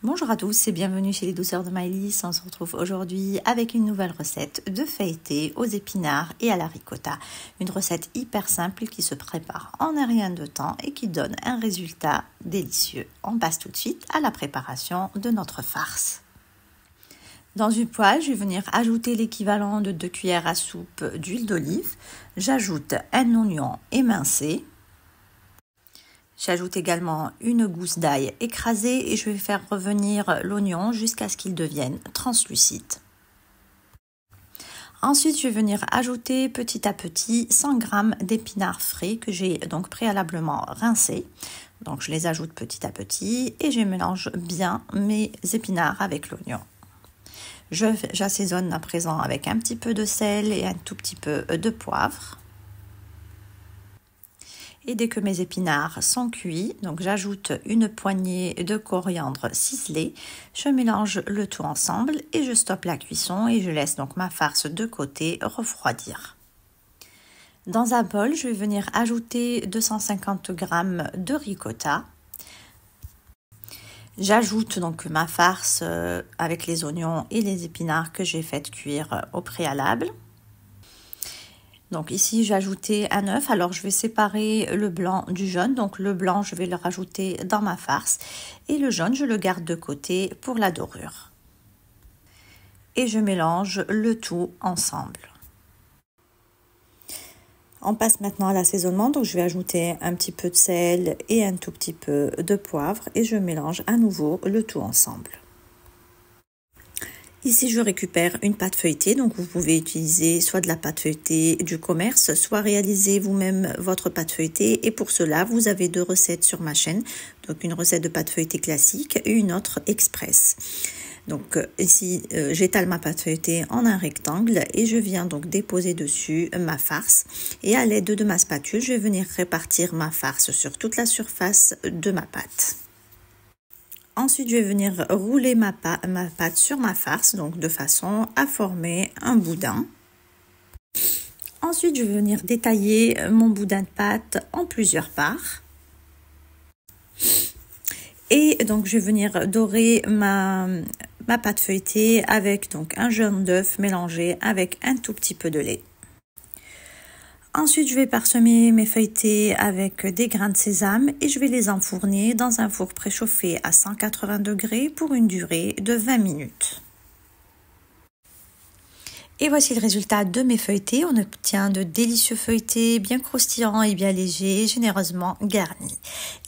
Bonjour à tous et bienvenue chez les douceurs de Maëlys. On se retrouve aujourd'hui avec une nouvelle recette de feuilleté aux épinards et à la ricotta. Une recette hyper simple qui se prépare en un rien de temps et qui donne un résultat délicieux. On passe tout de suite à la préparation de notre farce. Dans une poêle, je vais venir ajouter l'équivalent de 2 cuillères à soupe d'huile d'olive. J'ajoute un oignon émincé. J'ajoute également une gousse d'ail écrasée et je vais faire revenir l'oignon jusqu'à ce qu'il devienne translucide. Ensuite, je vais venir ajouter petit à petit 100 g d'épinards frais que j'ai donc préalablement rincés. Donc je les ajoute petit à petit et je mélange bien mes épinards avec l'oignon. J'assaisonne à présent avec un petit peu de sel et un tout petit peu de poivre. Et dès que mes épinards sont cuits, donc j'ajoute une poignée de coriandre ciselée. Je mélange le tout ensemble et je stoppe la cuisson et je laisse donc ma farce de côté refroidir. Dans un bol, je vais venir ajouter 250 g de ricotta. J'ajoute donc ma farce avec les oignons et les épinards que j'ai fait cuire au préalable. Donc ici, j'ai ajouté un œuf. Alors, je vais séparer le blanc du jaune. Donc, le blanc, je vais le rajouter dans ma farce. Et le jaune, je le garde de côté pour la dorure. Et je mélange le tout ensemble. On passe maintenant à l'assaisonnement. Donc, je vais ajouter un petit peu de sel et un tout petit peu de poivre. Et je mélange à nouveau le tout ensemble. Ici, je récupère une pâte feuilletée, donc vous pouvez utiliser soit de la pâte feuilletée du commerce, soit réaliser vous-même votre pâte feuilletée. Et pour cela, vous avez 2 recettes sur ma chaîne, donc une recette de pâte feuilletée classique et une autre express. Donc ici, j'étale ma pâte feuilletée en un rectangle et je viens donc déposer dessus ma farce. Et à l'aide de ma spatule, je vais venir répartir ma farce sur toute la surface de ma pâte. Ensuite, je vais venir rouler ma pâte sur ma farce, donc de façon à former un boudin. Ensuite, je vais venir détailler mon boudin de pâte en plusieurs parts. Et donc, je vais venir dorer ma pâte feuilletée avec donc un jaune d'œuf mélangé avec un tout petit peu de lait. Ensuite, je vais parsemer mes feuilletés avec des grains de sésame et je vais les enfourner dans un four préchauffé à 180 degrés pour une durée de 20 minutes. Et voici le résultat de mes feuilletés. On obtient de délicieux feuilletés bien croustillants et bien légers, généreusement garnis.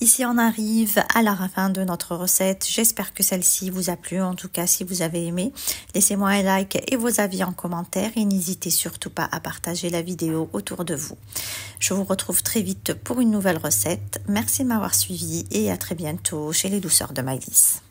Ici, on arrive à la fin de notre recette. J'espère que celle-ci vous a plu. En tout cas, si vous avez aimé, laissez-moi un like et vos avis en commentaire. Et n'hésitez surtout pas à partager la vidéo autour de vous. Je vous retrouve très vite pour une nouvelle recette. Merci de m'avoir suivi et à très bientôt chez les douceurs de Maëlys.